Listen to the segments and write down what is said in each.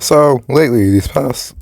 So lately, this past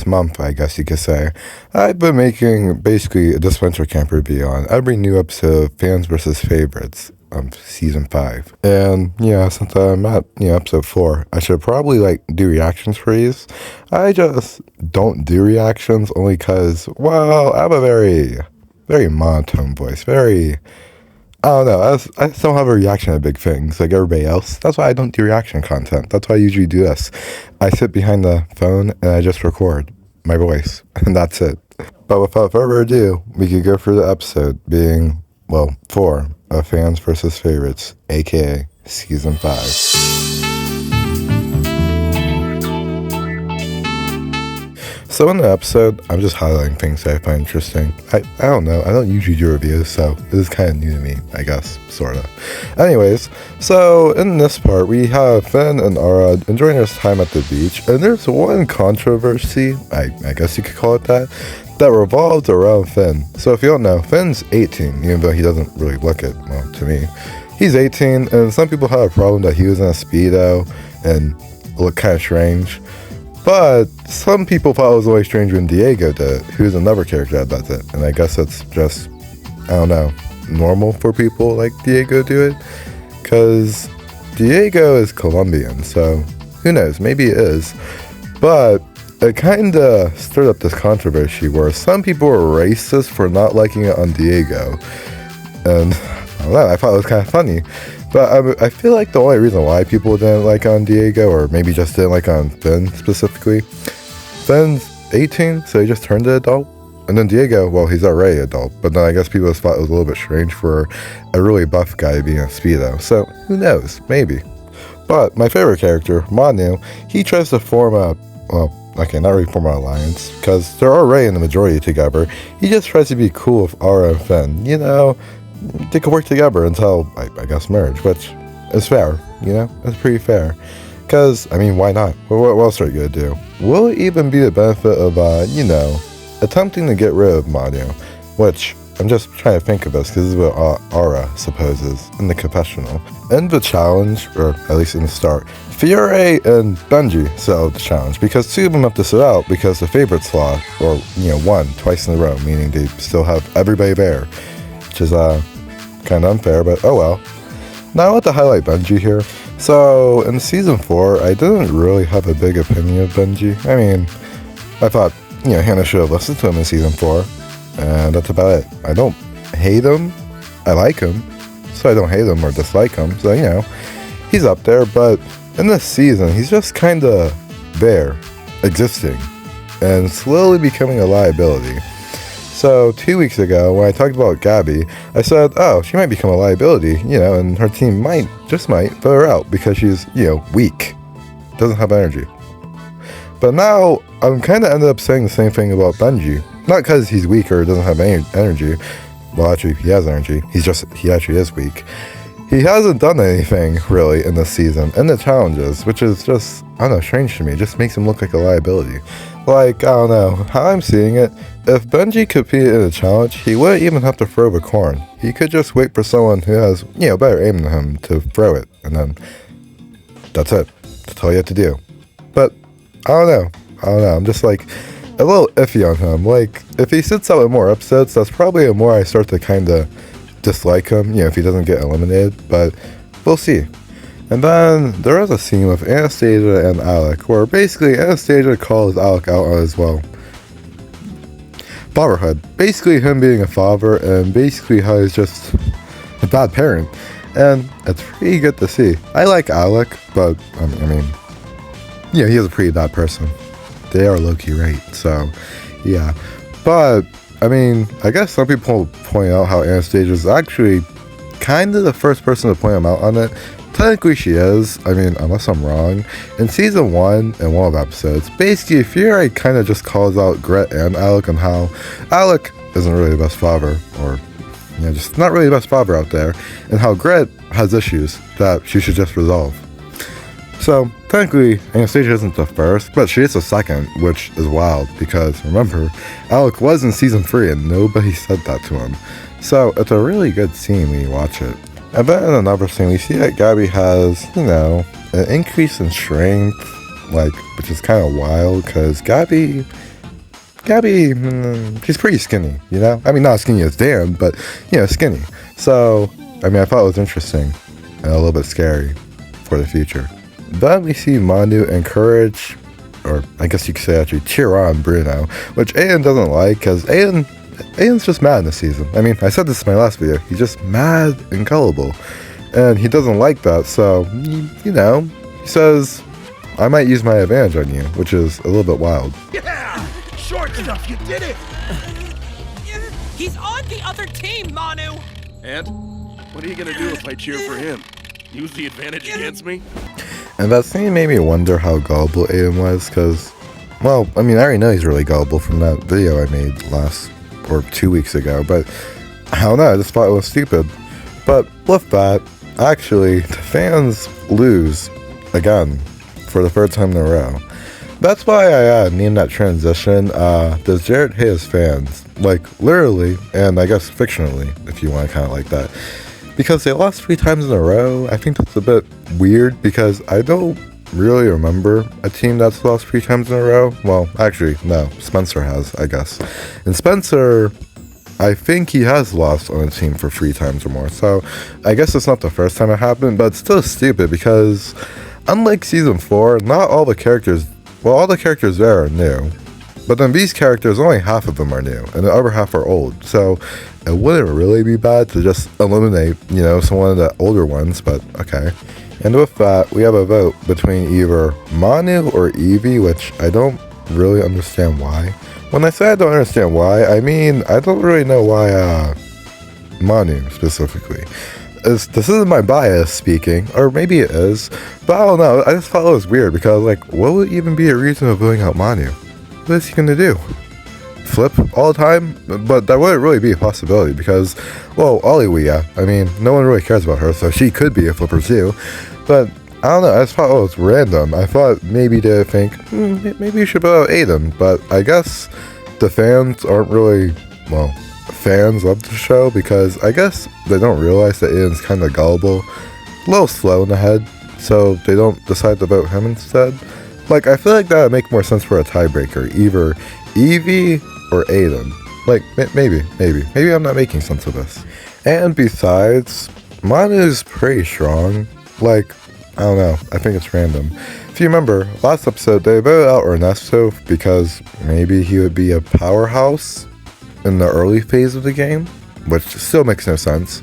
month, I guess you could say, I've been making basically a Disventure camp review on every new episode of Fans versus Favorites of season 5. And yeah, since I'm at episode 4, I should probably do reactions for these. I just don't do reactions only because, well, I have a very monotone voice, I don't know. I still have a reaction to big things like everybody else. That's why I don't do reaction content. That's why I usually do this. I sit behind the phone and I just record my voice, and that's it. But without further ado, we could go through the episode being, well, 4 of Fans versus Favorites, aka Season 5. So in the episode, I'm just highlighting things that I find interesting. I don't know. I don't usually do reviews, so this is kind of new to me, I guess, sort of. Anyways, so in this part, we have Finn and Ara enjoying their time at the beach, and there's one controversy, I guess you could call it that revolves around Finn. So if you don't know, Finn's 18, even though he doesn't really look it, well, to me. He's 18, and some people have a problem that he was in a Speedo and looked kind of strange. But some people thought it was always strange when Diego did it, who's another character that does it. And I guess it's just, I don't know, normal for people like Diego do it. Because Diego is Colombian, so who knows, maybe it is. But it kind of stirred up this controversy where some people were racist for not liking it on Diego. And I don't know, I thought it was kind of funny. But I feel like the only reason why people didn't like on Diego, or maybe just didn't like on Finn specifically, Finn's 18, so he just turned an adult. And then Diego, well, he's already adult, but then I guess people just thought it was a little bit strange for a really buff guy being a Speedo. So who knows, maybe. But my favorite character, Manu, he tries to form not really form an alliance, because they're already in the majority together. He just tries to be cool with Ara and Finn, they could work together until, I guess, marriage, which is fair, It's pretty fair. Because, why not? What else are you going to do? Will it even be the benefit of, attempting to get rid of Manu? Which, I'm just trying to think of this, because this is what Ara supposes in the confessional. In the challenge, or at least in the start, Fiore and Benji set out the challenge, because 2 of them have to sit out because the favorites lost, or, won twice in a row, meaning they still have everybody there. Which is kind of unfair, but oh well. Now I want to highlight Benji here. So in season 4, I didn't really have a big opinion of Benji. I thought, Hannah should have listened to him in season 4, and that's about it. I don't hate him. I like him, so I don't hate him or dislike him. So, he's up there, but in this season, he's just kind of there, existing, and slowly becoming a liability. So 2 weeks ago, when I talked about Gabby, I said, oh, she might become a liability, and her team might vote her out because she's, weak, doesn't have energy. But now, I'm kind of ended up saying the same thing about Benji. Not because he's weak or doesn't have any energy. Well, actually, he has energy. He actually is weak. He hasn't done anything, really, in this season, in the challenges, which is just, I don't know, strange to me. It just makes him look like a liability. I don't know, how I'm seeing it, if Benji competed in a challenge, he wouldn't even have to throw the corn. He could just wait for someone who has, better aim than him to throw it, and then that's it. That's all you have to do. But, I don't know, I'm just a little iffy on him. If he sits out in more episodes, that's probably the more I start to kind of dislike him, if he doesn't get eliminated, but we'll see. And then there is a scene with Anastasia and Alec, where basically Anastasia calls Alec out on his, fatherhood. Basically him being a father, and basically how he's just a bad parent. And it's pretty good to see. I like Alec, but, he is a pretty bad person. They are low-key right, so, yeah. But, I guess some people point out how Anastasia is actually kind of the first person to point him out on it. Technically she is, unless I'm wrong. In season 1, in one of the episodes, basically Fury kind of just calls out Gret and Alec on how Alec isn't really the best father, or, just not really the best father out there, and how Gret has issues that she should just resolve. So, technically, Anastasia isn't the first, but she is the second, which is wild, because, remember, Alec was in season 3 and nobody said that to him. So, it's a really good scene when you watch it. And then in another scene, we see that Gabby has, an increase in strength, like, which is kind of wild because Gabby, she's pretty skinny, you know? I mean, not skinny as Dan, but, you know, skinny. So, I mean, I thought it was interesting and a little bit scary for the future. Then we see Manu encourage, or I guess you could say actually cheer on Bruno, which Aiden doesn't like because Aiden's just mad this season. I mean, I said this in my last video, he's just mad and gullible. And he doesn't like that, so, you know, he says, I might use my advantage on you, which is a little bit wild. Yeah! Short stuff, you did it! He's on the other team, Manu! And? What are you gonna do if I cheer for him? Use the advantage against me? And that scene made me wonder how gullible Aiden was, because, well, I mean, I already know he's really gullible from that video I made 2 weeks ago, but I don't know, I just thought it was stupid. But with that, actually, the fans lose again for the third time in a row. That's why I named that transition, does Jared hate his fans? Like, literally, and I guess fictionally, if you want to kind of like that. Because they lost 3 times in a row. I think that's a bit weird because I don't really remember a team that's lost 3 times in a row. Well, actually, no, Spencer has, I guess. And Spencer, I think he has lost on a team for 3 times or more. So I guess it's not the first time it happened, but it's still stupid because unlike season 4, not all the characters, well, all the characters there are new. But then these characters, only half of them are new, and the other half are old. So it wouldn't really be bad to just eliminate, you know, some of the older ones, but okay. And with that, we have a vote between either Manu or Evie, which I don't really understand why. When I say I don't understand why, I mean, I don't really know why Manu specifically. This isn't my bias speaking, or maybe it is, but I don't know. I just thought it was weird because, like, what would even be a reason of voting out Manu? What is he gonna do? Flip all the time? But that wouldn't really be a possibility because, well, Oliwia, I mean, no one really cares about her, so she could be a flipper too. But I don't know, I just thought it was random. I thought maybe they think, maybe you should vote out Aiden, but I guess the fans aren't really, well, fans of the show because I guess they don't realize that Aiden's kind of gullible, a little slow in the head, so they don't decide to vote him instead. Like, I feel like that would make more sense for a tiebreaker, either Evie or Aiden. Like, maybe I'm not making sense of this. And besides, Manu's pretty strong. Like, I don't know, I think it's random. If you remember, last episode they voted out Ernesto because maybe he would be a powerhouse in the early phase of the game, which still makes no sense.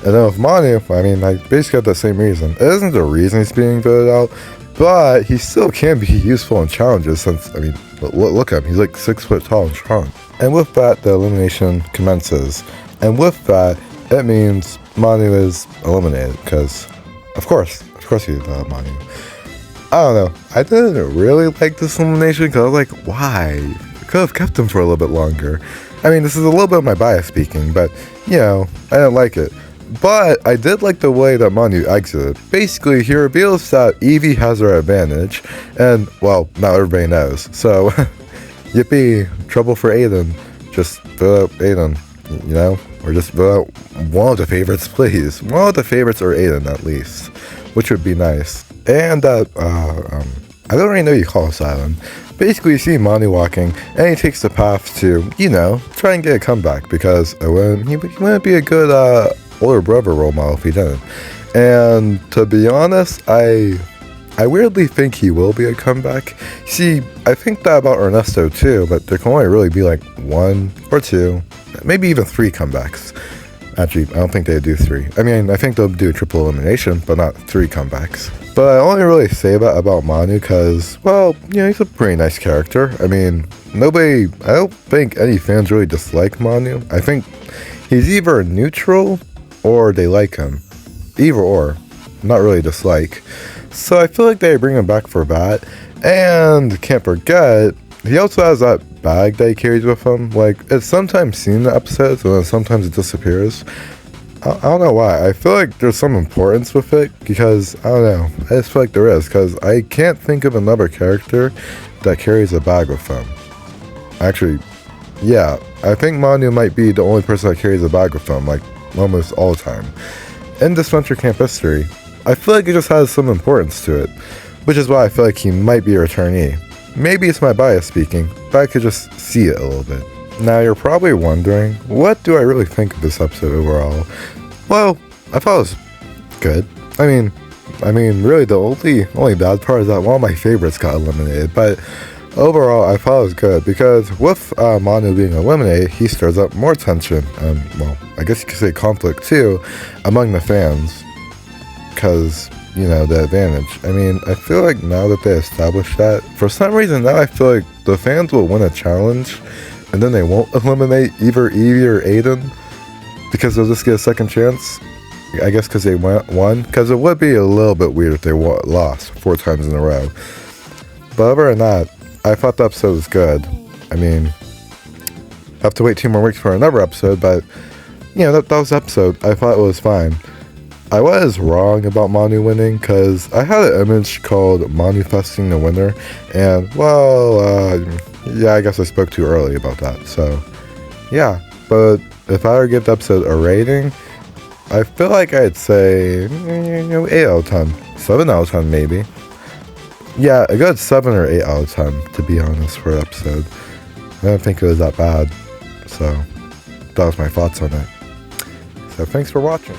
And then with Manu, I mean, I basically got the same reason. It isn't the reason he's being voted out, but he still can be useful in challenges since, I mean, look at him, he's like 6 foot tall and strong. And with that, the elimination commences. And with that, it means Manu is eliminated, because, of course he did Manu. I don't know, I didn't really like this elimination, because I was like, why? I could have kept him for a little bit longer. I mean, this is a little bit of my bias speaking, but, you know, I didn't like it. But I did like the way that Manu exited. Basically, he reveals that Evie has her advantage, and, well, now everybody knows. So, yippee, trouble for Aiden. Just vote out Aiden, you know? Or just vote out one of the favorites, please. One of the favorites or Aiden, at least. Which would be nice. And that, I don't really know what you call this island. Basically, you see Manu walking, and he takes the path to, you know, try and get a comeback, because he wouldn't be a good, older brother role model if he didn't. And to be honest, I weirdly think he will be a comeback. See, I think that about Ernesto too, but there can only really be like 1 or 2, maybe even 3 comebacks. Actually, I don't think they do 3. I mean, I think they'll do a triple elimination, but not 3 comebacks. But I only really say that about Manu because, well, you know, he's a pretty nice character. I mean, I don't think any fans really dislike Manu. I think he's either neutral or they like him. Either or. Not really dislike. So I feel like they bring him back for that. And can't forget, he also has that bag that he carries with him. Like, it's sometimes seen in the episodes, and then sometimes it disappears. I don't know why. I feel like there's some importance with it, because, I don't know. I just feel like there is, because I can't think of another character that carries a bag with them. Actually, yeah, I think Manu might be the only person that carries a bag with them, like, almost all the time. In Disventure Camp history, I feel like it just has some importance to it. which is why I feel like he might be a returnee. Maybe it's my bias speaking, but I could just see it a little bit. Now you're probably wondering, what do I really think of this episode overall? Well, I thought it was good. I mean, really the only bad part is that one of my favorites got eliminated, but overall I thought it was good because with Manu being eliminated, he stirs up more tension, well, I guess you could say conflict too, among the fans, because, you know, the advantage. I mean, I feel like now that they established that, for some reason now I feel like the fans will win a challenge, and then they won't eliminate either Evie or Aiden, because they'll just get a second chance. I guess because they won, because it would be a little bit weird if they lost 4 times in a row. But other than that, I thought the episode was good. I mean, have to wait 2 more weeks for another episode, but, you know, that was the episode. I thought it was fine. I was wrong about Manu winning, because I had an image called Manifesting the winner, and, well, yeah, I guess I spoke too early about that, so, yeah. But if I were to give the episode a rating, I feel like I'd say 8 out of 10. 7 out of 10 maybe. Yeah, a good 7 or 8 out of 10 to be honest for an episode. I don't think it was that bad. So that was my thoughts on it. So thanks for watching.